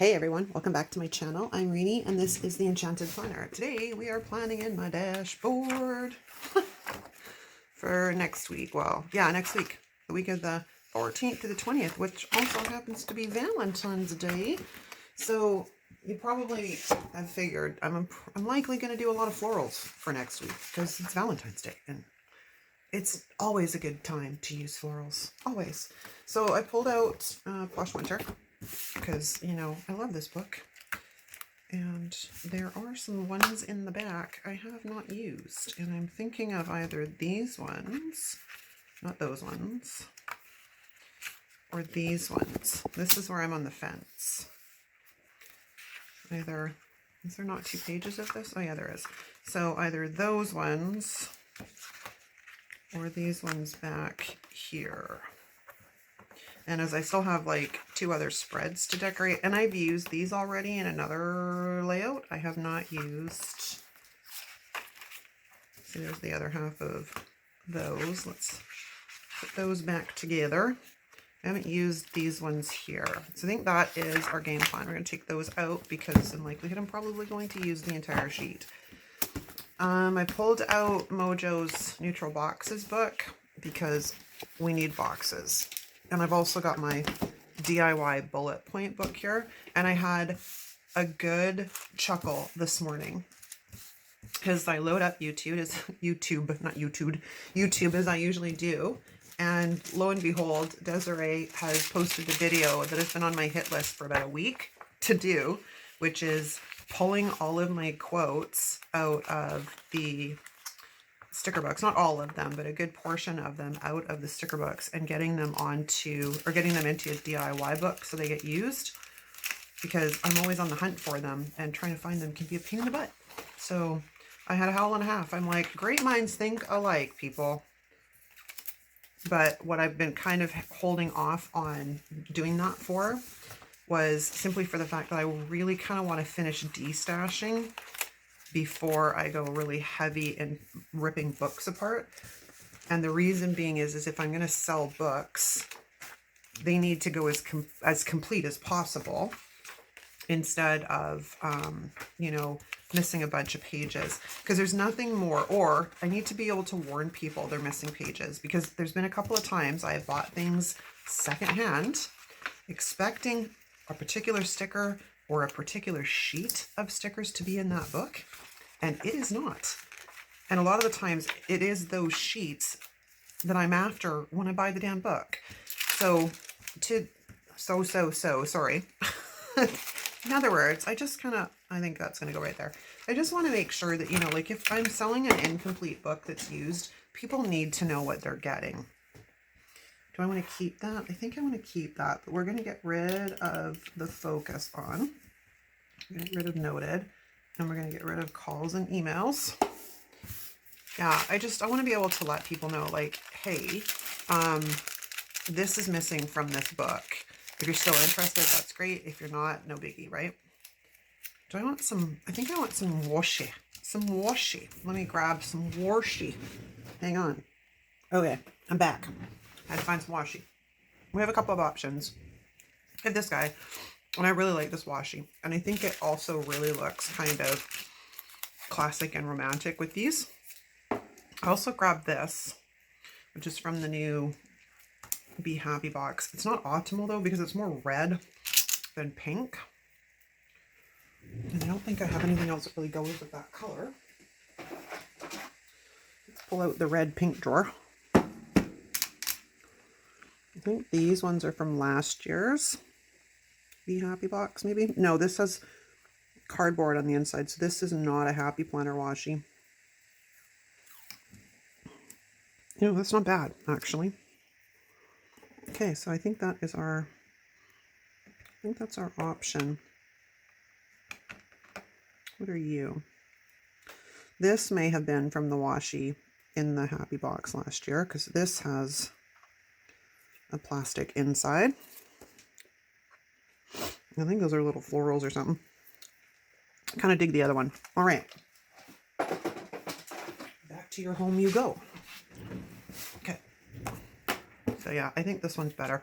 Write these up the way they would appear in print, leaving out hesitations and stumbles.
Hey everyone, welcome back to my channel. I'm Reenie and this is the Enchanted Planner. Today we are planning in my dashboard for next week. Well, yeah, next week. The week of the 14th to the 20th, which also happens to be Valentine's Day. So you probably have figured I'm likely going to do a lot of florals for next week because it's Valentine's Day and it's always a good time to use florals. Always. So I pulled out Plush Winter because, you know, I love this book. And there are some ones in the back I have not used. And I'm thinking of either these ones, not those ones, or these ones. This is where I'm on the fence. Either, is there not 2 pages of this? Oh yeah, there is. So either those ones or these ones back here. And as I still have like 2 other spreads to decorate, and I've used these already in another layout. I have not used, see there's the other half of those. Let's put those back together. I haven't used these ones here. So I think that is our game plan. We're going to take those out because in likelihood I'm probably going to use the entire sheet. I pulled out Mojo's Neutral Boxes book because we need boxes. And I've also got my DIY bullet point book here. And I had a good chuckle this morning because I load up YouTube as I usually do. And lo and behold, Desiree has posted a video that has been on my hit list for about a week to do, which is pulling all of my quotes out of the sticker books, not all of them, but a good portion of them out of the sticker books and getting them onto, or getting them into a DIY book so they get used, because I'm always on the hunt for them and trying to find them can be a pain in the butt. So I had a howl and a half. I'm like, great minds think alike, people. But what I've been kind of holding off on doing that for was simply for the fact that I really kind of want to finish destashing before I go really heavy in ripping books apart. And the reason being is if I'm going to sell books, they need to go as complete as possible instead of, you know, missing a bunch of pages. Because there's nothing more, or I need to be able to warn people they're missing pages, because there's been a couple of times I have bought things secondhand expecting a particular sticker or a particular sheet of stickers to be in that book, and it is not. And a lot of the times it is those sheets that I'm after when I buy the damn book. So sorry. In other words, I think that's going to go right there. I just want to make sure that, you know, like if I'm selling an incomplete book that's used, people need to know what they're getting. Do I want to keep that? I think I want to keep that, but we're going to get rid of the focus on. We're going to get rid of noted, and we're going to get rid of calls and emails. Yeah, I want to be able to let people know, like, hey, this is missing from this book. If you're still interested, that's great. If you're not, no biggie, right? Do I want some, I think I want some washi. Some washi. Let me grab some washi. Hang on. Okay, I'm back. I had to find some washi. We have a couple of options. I have this guy, and I really like this washi. And I think it also really looks kind of classic and romantic with these. I also grabbed this, which is from the new Be Happy box. It's not optimal though, because it's more red than pink. And I don't think I have anything else that really goes with that color. Let's pull out the red pink drawer. I think these ones are from last year's Be Happy box, maybe? No, this has cardboard on the inside, so this is not a Happy Planner washi. You know, that's not bad, actually. Okay, so I think that is our, I think that's our option. What are you? This may have been from the washi in the Happy box last year, because this has a plastic inside. I think those are little florals or something. I kind of dig the other one. All right. Back to your home you go. Okay. So yeah, I think this one's better.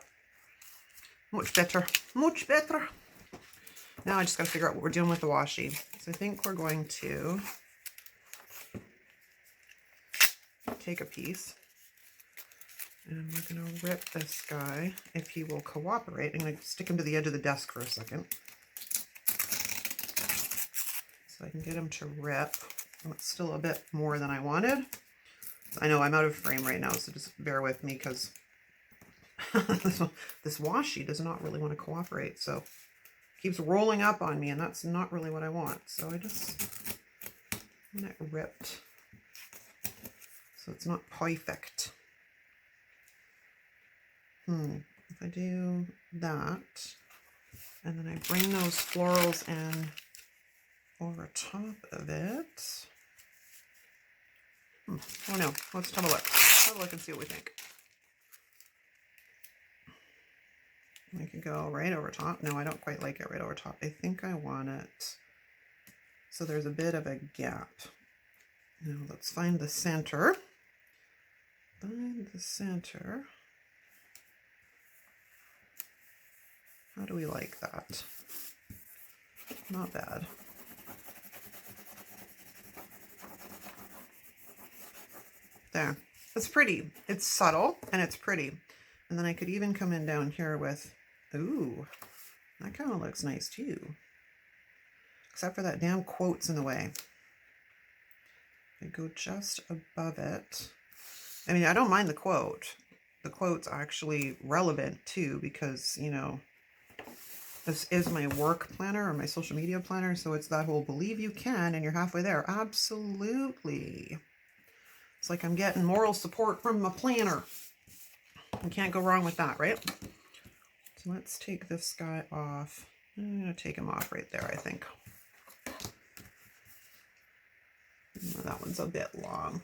Much better. Much better. Now I just got to figure out what we're doing with the washi. So I think we're going to take a piece and we're going to rip this guy if he will cooperate. I'm going to stick him to the edge of the desk for a second so I can get him to rip. Oh, it's still a bit more than I wanted. I know I'm out of frame right now, so just bear with me because this washi does not really want to cooperate. So it keeps rolling up on me, and that's not really what I want. So I just want it ripped so it's not perfect. If I do that, and then I bring those florals in over top of it. Oh no, let's have a look. Have a look and see what we think. I can go right over top. No, I don't quite like it right over top. I think I want it so there's a bit of a gap. Now let's find the center. Find the center. How do we like that? Not bad. There. It's pretty. It's subtle and it's pretty. And then I could even come in down here with, ooh, that kind of looks nice too. Except for that damn quote's in the way. I go just above it. I mean, I don't mind the quote. The quote's actually relevant too because, you know, this is my work planner or my social media planner. So it's that whole believe you can and you're halfway there. Absolutely. It's like I'm getting moral support from my planner. You can't go wrong with that, right? So let's take this guy off. I'm going to take him off right there, I think. That one's a bit long.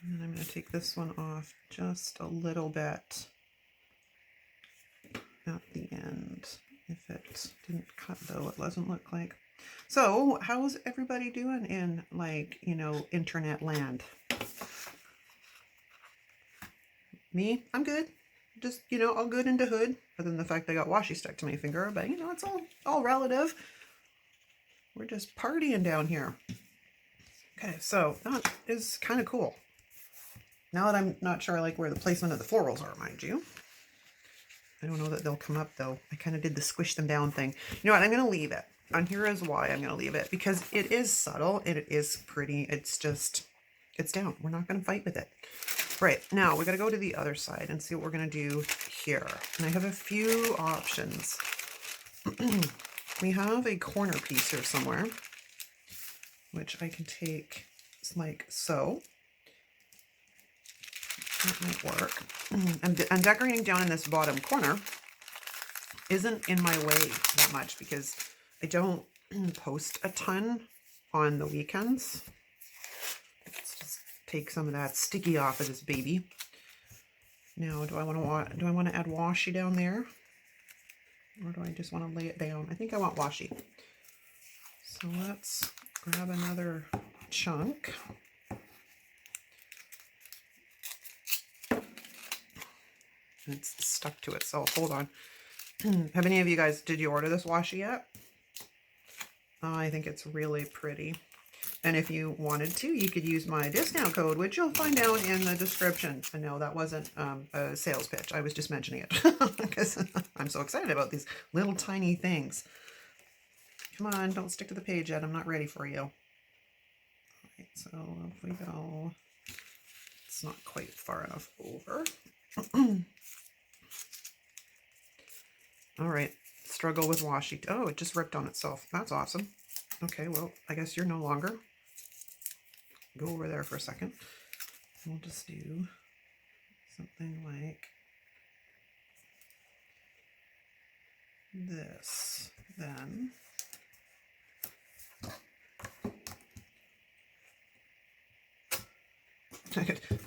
And then I'm going to take this one off just a little bit at the end. If it didn't cut though, it doesn't look like. So how's everybody doing in, like, you know, internet land? Me, I'm good. Just, you know, all good into hood. Other than the fact I got washi stuck to my finger, but you know, it's all relative. We're just partying down here. Okay, so that is kind of cool. Now that I'm not sure I like where the placement of the florals are, mind you. I don't know that they'll come up though. I kind of did the squish them down thing. You know what? I'm going to leave it. And here is why I'm going to leave it. Because it is subtle and it is pretty. It's just, it's down. We're not going to fight with it. Right, now we got to go to the other side and see what we're going to do here. And I have a few options. We have a corner piece here somewhere, which I can take like so. That might work. And decorating down in this bottom corner isn't in my way that much because I don't post a ton on the weekends. Let's just take some of that sticky off of this baby. Now, do I want to add washi down there? Or do I just want to lay it down? I think I want washi. So let's grab another chunk. It's stuck to it, so hold on. Have any of you guys, did you order this washi yet? I think it's really pretty. And if you wanted to, you could use my discount code, which you'll find down in the description. I know that wasn't a sales pitch. I was just mentioning it because I'm so excited about these little tiny things. Come on, don't stick to the page yet. I'm not ready for you. All right, so if we go, it's not quite far enough over. All right, struggle with washi. Oh, it just ripped on itself. That's awesome. Okay, well, I guess you're no longer. Go over there for a second. We'll just do something like this. Then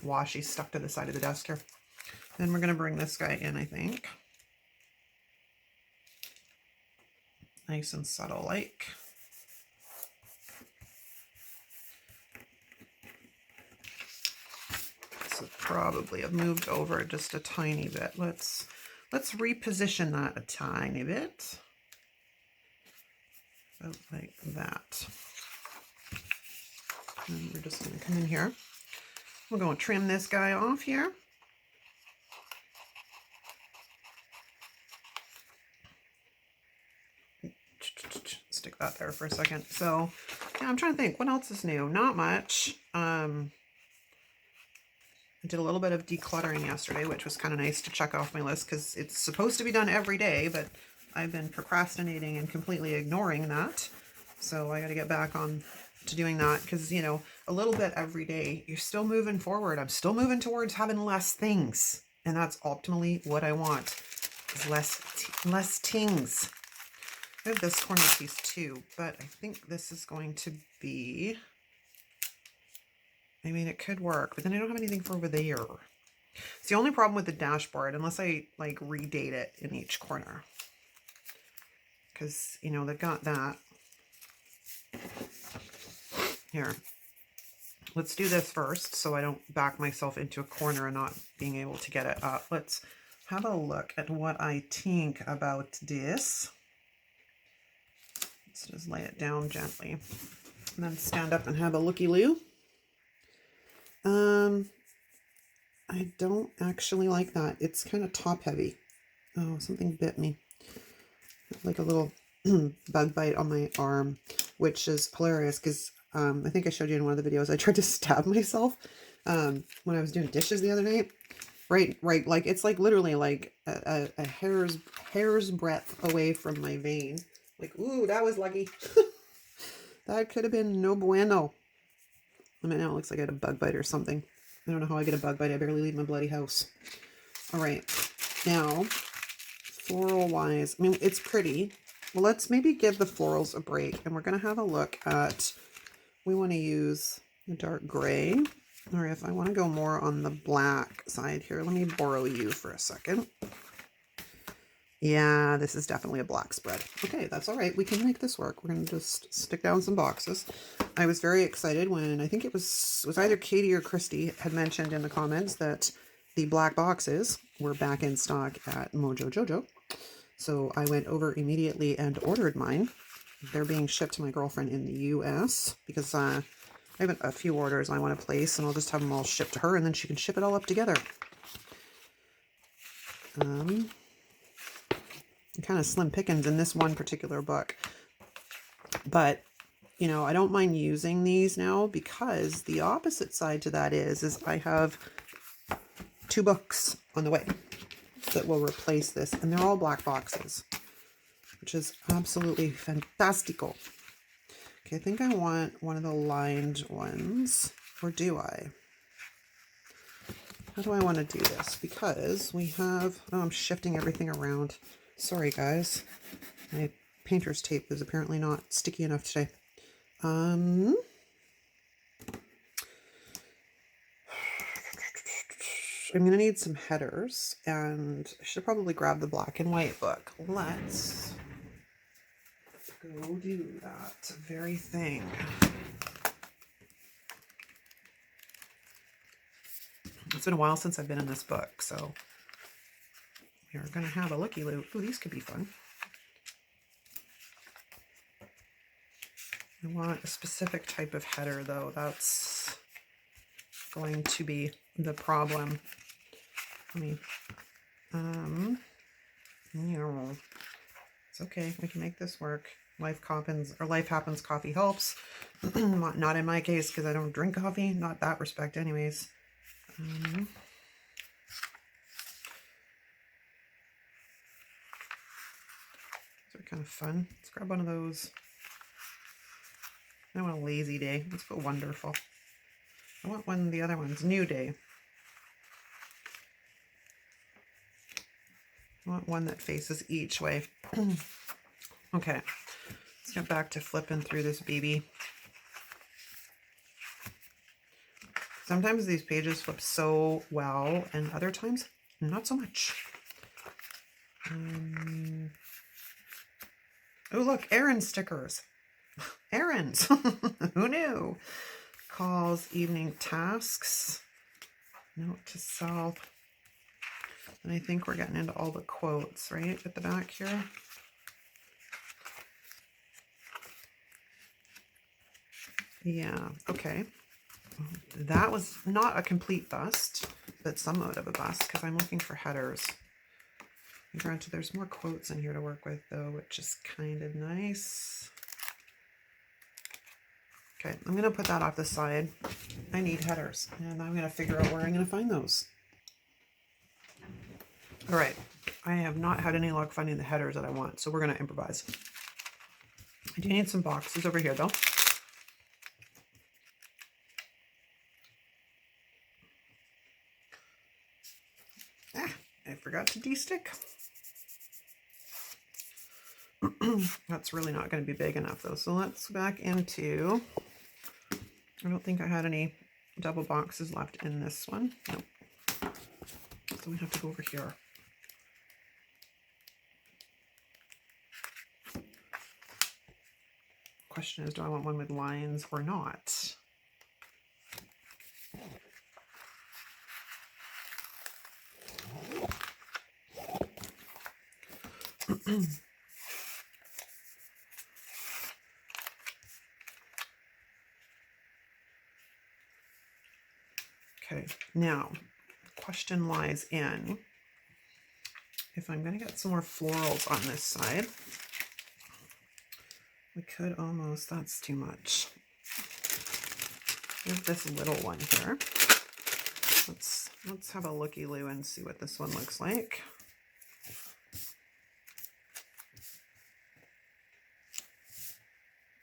washi stuck to the side of the desk here. Then we're going to bring this guy in, I think. Nice and subtle like. So probably I've moved over just a tiny bit. Let's reposition that a tiny bit. about like that. And we're just going to come in here. We're going to trim this guy off here. Stick that there for a second. So yeah, I'm trying to think what else is new. Not much. I did a little bit of decluttering yesterday, which was kind of nice to check off my list because it's supposed to be done every day, but I've been procrastinating and completely ignoring that. So I got to get back on to doing that because, you know, a little bit every day, you're still moving forward. I'm still moving towards having less things. And that's optimally what I want, is less things. I have this corner piece too, but I think this is going to be, I mean, it could work, but then I don't have anything for over there. It's the only problem with the dashboard, unless I like redate it in each corner. Because, you know, they've got that. Here. Let's do this first so I don't back myself into a corner and not being able to get it up. Let's have a look at what I think about this. Let's just lay it down gently. And then stand up and have a looky-loo. I don't actually like that. It's kind of top heavy. Oh, something bit me. Like a little bug bite on my arm, which is hilarious because I think I showed you in one of the videos, I tried to stab myself when I was doing dishes the other night. Right, like it's like literally like a hair's breadth away from my vein. Like, ooh, that was lucky. That could have been no bueno. I mean, now it looks like I had a bug bite or something. I don't know how I get a bug bite. I barely leave my bloody house. All right, now floral wise, I mean, it's pretty. Well, let's maybe give the florals a break, and we're going to have a look at, we want to use the dark gray, or if I want to go more on the black side here, let me borrow you for a second. Yeah, this is definitely a black spread. Okay, that's all right. We can make this work. We're going to just stick down some boxes. I was very excited when, I think it was either Katie or Christy had mentioned in the comments that the black boxes were back in stock at Mojo Jojo. So I went over immediately and ordered mine. They're being shipped to my girlfriend in the US because I have a few orders I want to place, and I'll just have them all shipped to her, and then she can ship it all up together. Kind of slim pickings in this one particular book. But, you know, I don't mind using these now because the opposite side to that is I have 2 books on the way that will replace this, and they're all black boxes, which is absolutely fantastico. Okay, I think I want one of the lined ones, or do I? How do I want to do this? Because we have, oh, I'm shifting everything around. Sorry, guys. My painter's tape is apparently not sticky enough today. I'm going to need some headers, and I should probably grab the black and white book. Let's go do that very thing. It's been a while since I've been in this book, so we're going to have a looky-loo. Ooh, these could be fun. I want a specific type of header, though. That's going to be the problem. Let me, it's okay. We can make this work. Life happens, coffee helps. Not in my case, because I don't drink coffee. Not that respect, anyways. These are kind of fun. Let's grab one of those. I want a lazy day. Let's go wonderful. I want one of the other ones. New day. I want one that faces each way. Okay. Let's get back to flipping through this baby. Sometimes these pages flip so well, and other times, not so much. Oh, look, errand stickers. Errands. Who knew? Calls, evening tasks. Note to self. And I think we're getting into all the quotes, right, at the back here. Yeah, okay. That was not a complete bust, but somewhat of a bust because I'm looking for headers. And granted, there's more quotes in here to work with though, which is kind of nice. Okay, I'm going to put that off the side. I need headers, and I'm going to figure out where I'm going to find those. All right, I have not had any luck finding the headers that I want, so we're going to improvise. I do need some boxes over here though. I forgot to de-stick. That's really not going to be big enough though. So let's go back into, I don't think I had any double boxes left in this one. Nope. So we have to go over here. Question is, do I want one with lines or not? Okay, now the question lies in if I'm going to get some more florals on this side. We could almost, that's too much. We have this little one here. Let's have a looky-loo and see what this one looks like.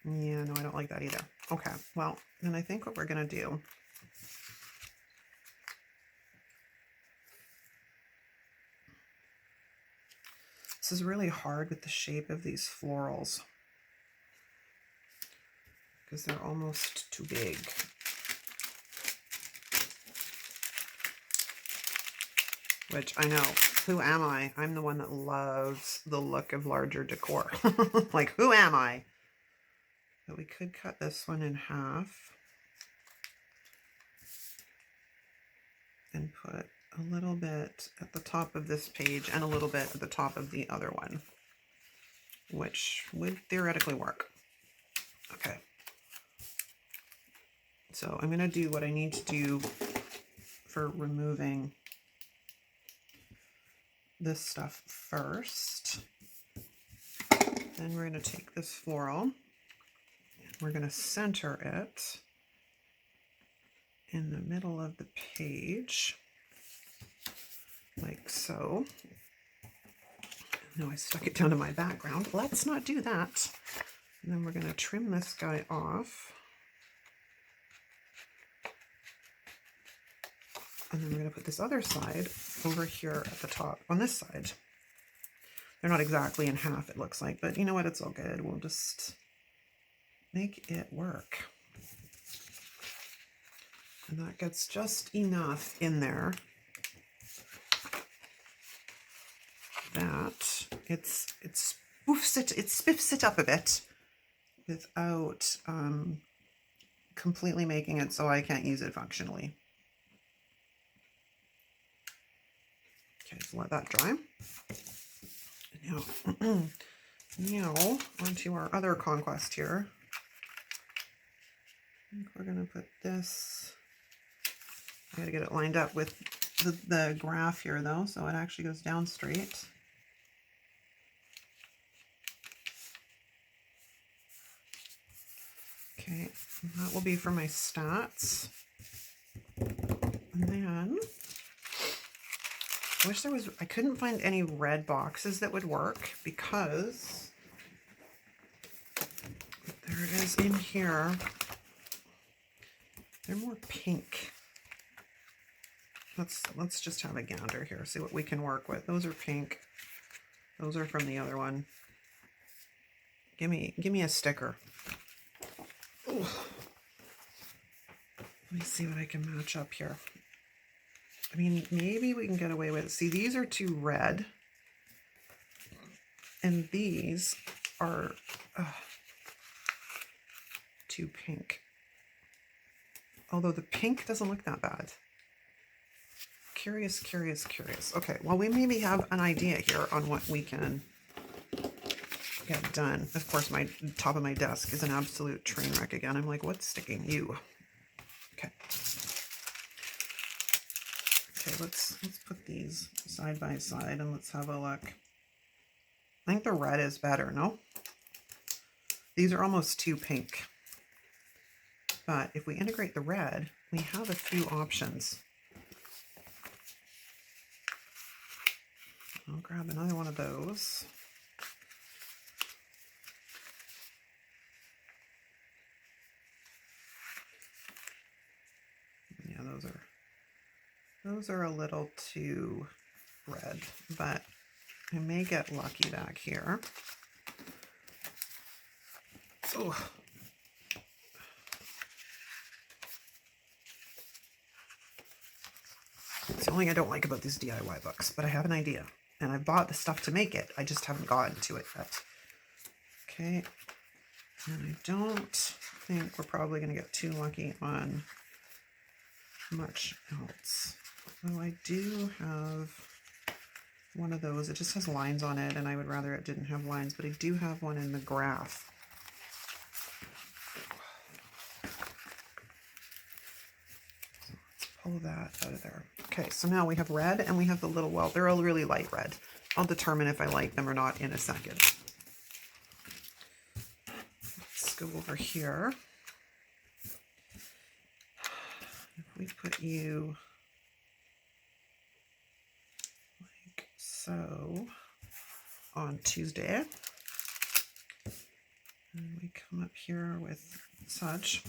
Yeah, no, I don't like that either. Okay, well, then I think what we're going to do this is really hard with the shape of these florals because they're almost too big. Which I know, who am I? I'm the one that loves the look of larger decor. Like, who am I? But we could cut this one in half and put a little bit at the top of this page and a little bit at the top of the other one, which would theoretically work. Okay. So I'm going to do what I need to do for removing this stuff first. Then we're going to take this floral. We're going to center it in the middle of the page, like so. No, I stuck it down to my background. Let's not do that. And then we're going to trim this guy off. And then we're going to put this other side over here at the top on this side. They're not exactly in half, it looks like, but you know what? It's all good. We'll just make it work. And that gets just enough in there that it spiffs it up a bit without completely making it so I can't use it functionally. Okay, so let that dry. Now onto our other conquest here. I think we're going to put this, I got to get it lined up with the graph here though, so it actually goes down straight. Okay, that will be for my stats. And then I wish there was, I couldn't find any red boxes that would work because there it is in here. They're more pink. Let's just have a gander here, see what we can work with. Those are pink. Those are from the other one. Give me a sticker. Ooh. Let me see what I can match up here. I mean, maybe we can get away with it. See, these are too red. And these are too pink. Although the pink doesn't look that bad. Curious, curious, curious. Okay, well, we maybe have an idea here on what we can get done. Of course, my top of my desk is an absolute train wreck again. I'm like, what's sticking? You. Okay. Okay, let's put these side by side and let's have a look. I think the red is better, no? These are almost too pink. But if we integrate the red, we have a few options. I'll grab another one of those. Yeah, those are a little too red, but I may get lucky back here. Oh. It's the only thing I don't like about these DIY books, but I have an idea. And I bought the stuff to make it. I just haven't gotten to it yet. Okay. And I don't think we're probably going to get too lucky on much else. Though I do have one of those. It just has lines on it, and I would rather it didn't have lines, but I do have one in the graph. So let's pull that out of there. Okay, so now we have red and we have the little, well, they're all really light red. I'll determine if I like them or not in a second. Let's go over here. If we put you like so on Tuesday, and we come up here with such.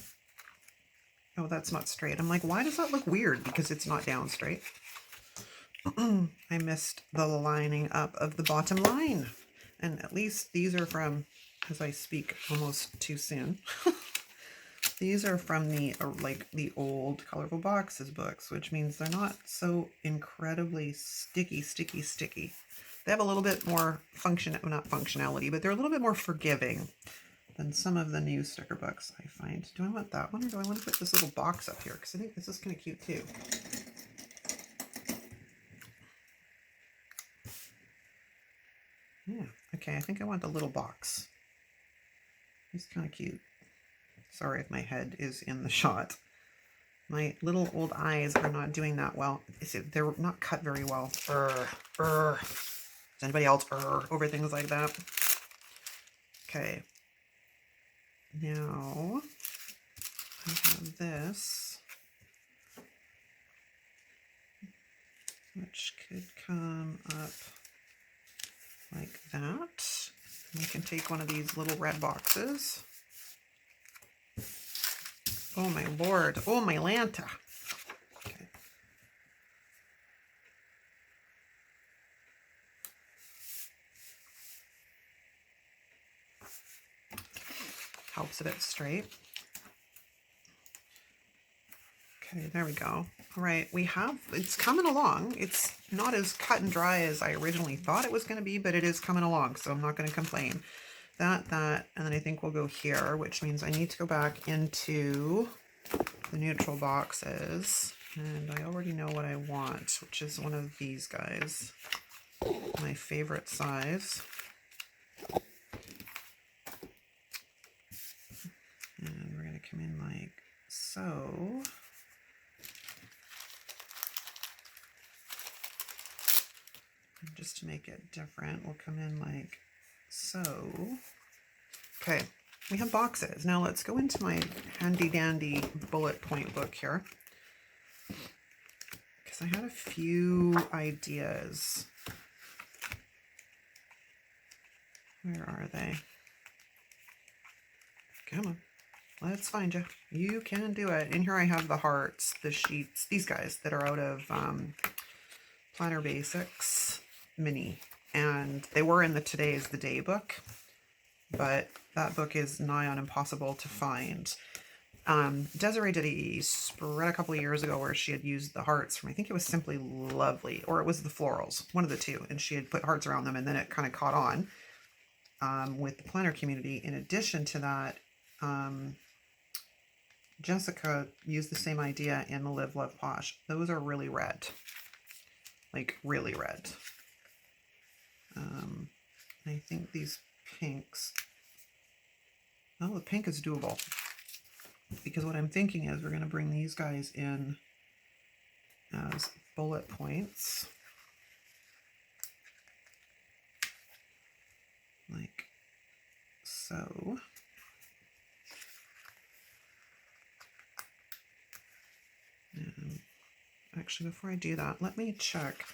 Oh, that's not straight. I'm like, why does that look weird? Because it's not down straight. I missed the lining up of the bottom line. And at least these are from, as I speak almost too soon, these are from the like the old Colorful Boxes books, which means they're not so incredibly sticky. They have a little bit more not functionality, but they're a little bit more forgiving than some of the new sticker books I find. Do I want that one, or do I want to put this little box up here? Because I think this is kind of cute too. Yeah, okay, I think I want the little box. It's kind of cute. Sorry if my head is in the shot. My little old eyes are not doing that well. They're not cut very well. Does anybody else over things like that? Okay. Now, I have this, which could come up like that. We can take one of these little red boxes. Oh my Lord. Oh my Lanta. Okay. Helps a bit straight. Okay, there we go. All right, it's coming along. It's not as cut and dry as I originally thought it was going to be, but it is coming along, so I'm not going to complain. That, and then I think we'll go here, which means I need to go back into the neutral boxes, and I already know what I want, which is one of these guys, my favorite size. And we're going to come in like so. And just to make it different, we'll come in like so. Okay, we have boxes. Now let's go into my handy dandy bullet point book here, because I had a few ideas. Where are they? Come on, let's find you. You can do it. In here I have the hearts, the sheets, these guys that are out of Planner Basics Mini. And they were in the Today is the Day book, but that book is nigh on impossible to find. Desiree did a spread a couple of years ago where she had used the hearts from, I think it was Simply Lovely, or it was the Florals, one of the two, and she had put hearts around them, and then it kind of caught on with the planner community. In addition to that, Jessica used the same idea in the Live, Love, Posh. Those are really red, like really red. I think these pinks. Oh, the pink is doable. Because what I'm thinking is we're going to bring these guys in as bullet points. Like so. And actually, before I do that, let me check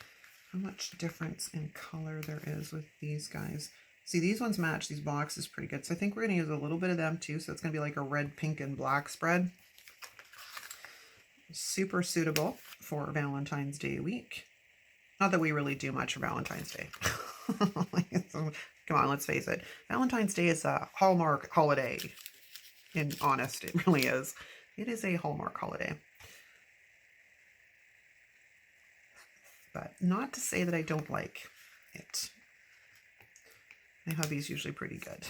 how much difference in color there is with these guys. See, these ones match these boxes pretty good. So I think we're going to use a little bit of them too. So it's going to be like a red, pink, and black spread. Super suitable for Valentine's Day week. Not that we really do much for Valentine's Day. Come on, let's face it. Valentine's Day is a Hallmark holiday. In honest, it really is. It is a Hallmark holiday. But not to say that I don't like it. My hubby's usually pretty good.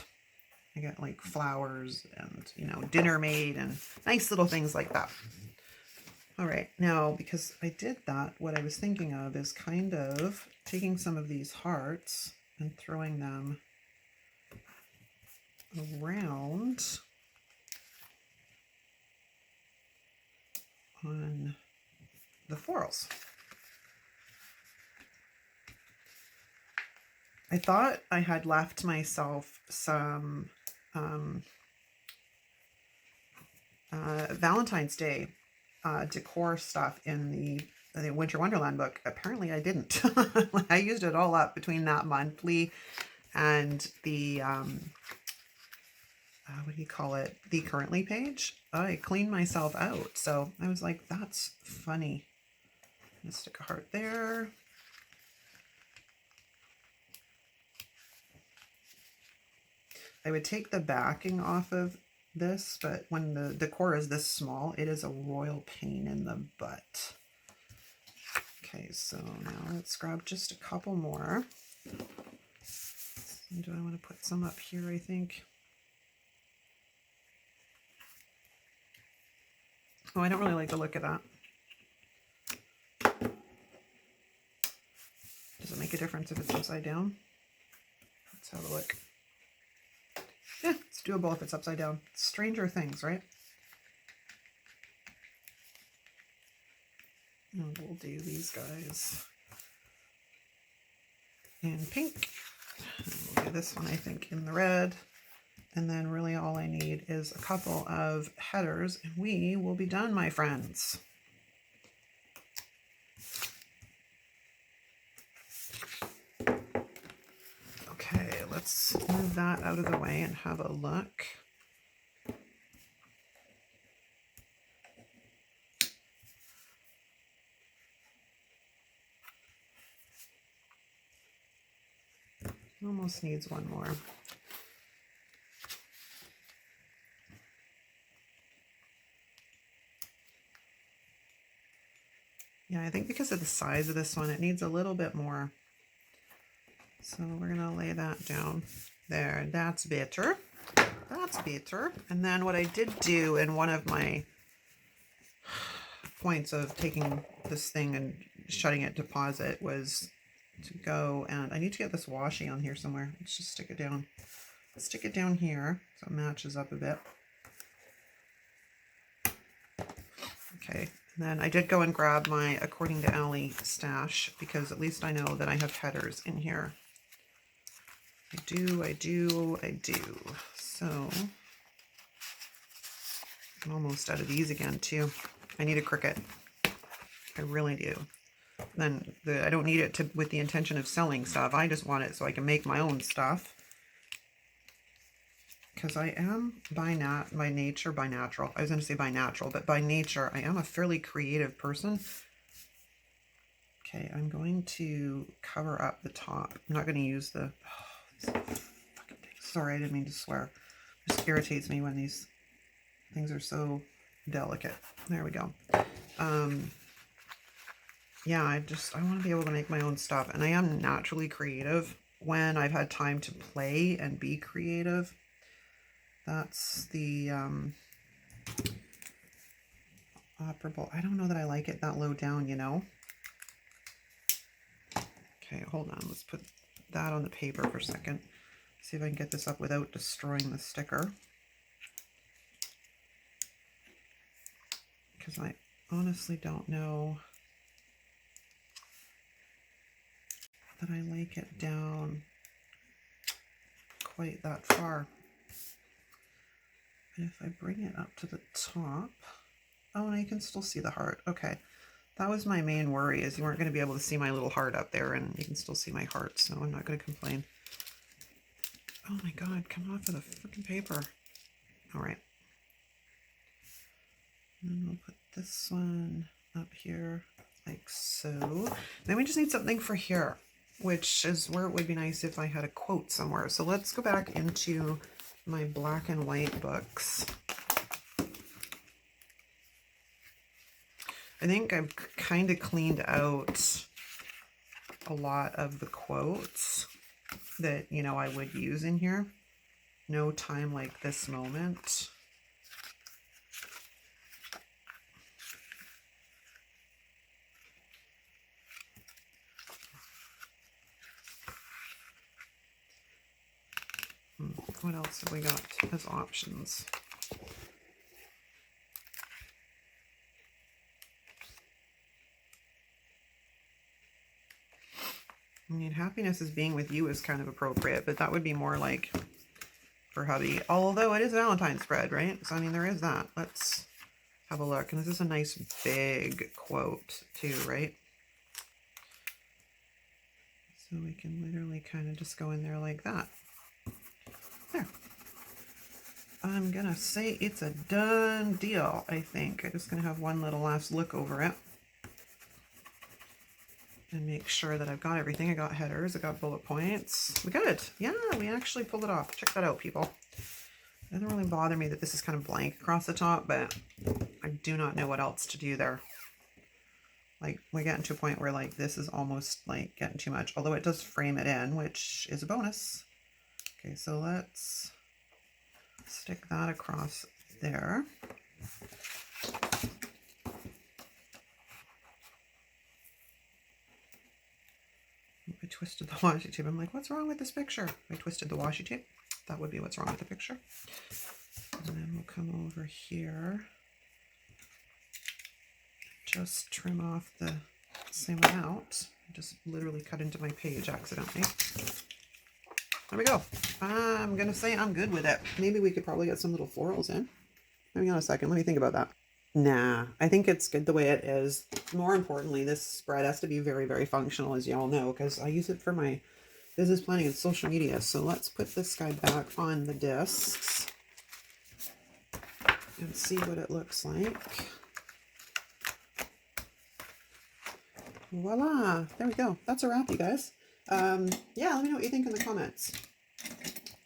I got like flowers and, you know, dinner made and nice little things like that. All right, now because I did that, what I was thinking of is kind of taking some of these hearts and throwing them around on the florals. I thought I had left myself some Valentine's Day decor stuff in the Winter Wonderland book. Apparently I didn't. I used it all up between that monthly and the, what do you call it? The currently page. I cleaned myself out. So I was like, that's funny. Let's stick a heart there. I would take the backing off of this, but when the decor is this small, it is a royal pain in the butt. Okay, so now let's grab just a couple more. Do I want to put some up here, I think? Oh, I don't really like the look of that. Does it make a difference if it's upside down? Let's have a look. Yeah, it's doable if it's upside down. Stranger things, right? And we'll do these guys in pink. And we'll do this one, I think, in the red. And then really all I need is a couple of headers and we will be done, my friends. Okay, let's move that out of the way and have a look. Almost needs one more. Yeah, I think because of the size of this one, it needs a little bit more. So we're gonna lay that down there. That's better. That's better. And then what I did do in one of my points of taking this thing and shutting it to pause it was to go, and I need to get this washi on here somewhere. Let's just stick it down. Stick it down here so it matches up a bit. Okay, and then I did go and grab my According to Allie stash because at least I know that I have headers in here. I do. So I'm almost out of these again too. I need a Cricut. I really do. Then I don't need it to with the intention of selling stuff. I just want it so I can make my own stuff. Because I am by nature, I was going to say by natural, but by nature, I am a fairly creative person. Okay, I'm going to cover up the top. I'm not going to use the, fucking things. Sorry, I didn't mean to swear. It just irritates me when these things are so delicate. There we go. Yeah, I want to be able to make my own stuff, and I am naturally creative when I've had time to play and be creative. That's the operable. I don't know that I like it that low down, you know. Okay, hold on. Let's put that on the paper for a second. See if I can get this up without destroying the sticker. Because I honestly don't know that I like it down quite that far. And if I bring it up to the top, oh, and I can still see the heart. Okay, that was my main worry, is you weren't going to be able to see my little heart up there, and you can still see my heart, so I'm not going to complain. Oh my god, come off of the freaking paper. All right. And we'll put this one up here like so. Then we just need something for here, which is where it would be nice if I had a quote somewhere. So let's go back into my black and white books. I think I've kind of cleaned out a lot of the quotes that, you know, I would use in here. No time like this moment. What else have we got as options? I mean, happiness is being with you is kind of appropriate, but that would be more like for hubby. Although it is Valentine's spread, right? So, I mean, there is that. Let's have a look. And this is a nice big quote too, right? So we can literally kind of just go in there like that. There. I'm going to say it's a done deal, I think. I'm just going to have one little last look over it and make sure that I've got everything. I got headers, I got bullet points. We good. Yeah, we actually pulled it off. Check that out, people. It doesn't really bother me that this is kind of blank across the top, but I do not know what else to do there. Like, we're getting to a point where, like, this is almost, like, getting too much. Although it does frame it in, which is a bonus. Okay, so let's stick that across there. I twisted the washi tape. I'm like, what's wrong with this picture? I twisted the washi tape. That would be what's wrong with the picture. And then we'll come over here. Just trim off the same amount. I just literally cut into my page accidentally. There we go. I'm going to say I'm good with it. Maybe we could probably get some little florals in. Hang on a second. Let me think about that. Nah, I think it's good the way it is. More importantly, this spread has to be very, very functional, as you all know, because I use it for my business planning and social media. So let's put this guy back on the discs and see what it looks like. Voila, there we go. That's a wrap, you guys. Yeah, let me know what you think in the comments.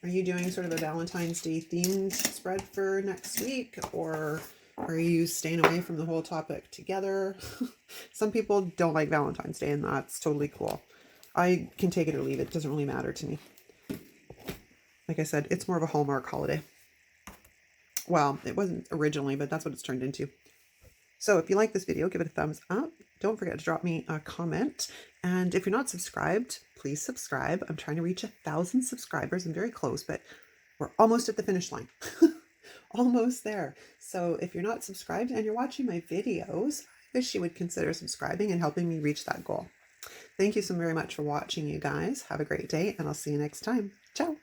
Are you doing sort of a Valentine's Day themed spread for next week, or are you staying away from the whole topic together? Some people don't like Valentine's Day, and that's totally cool. I can take it or leave it. It doesn't really matter to me. Like I said, it's more of a Hallmark holiday. Well, it wasn't originally, but that's what it's turned into. So if you like this video, give it a thumbs up. Don't forget to drop me a comment. And if you're not subscribed, please subscribe. I'm trying to reach 1,000 subscribers. I'm very close, but we're almost at the finish line. Almost there. So if you're not subscribed and you're watching my videos, I wish you would consider subscribing and helping me reach that goal. Thank you so very much for watching, you guys. Have a great day, and I'll see you next time. Ciao.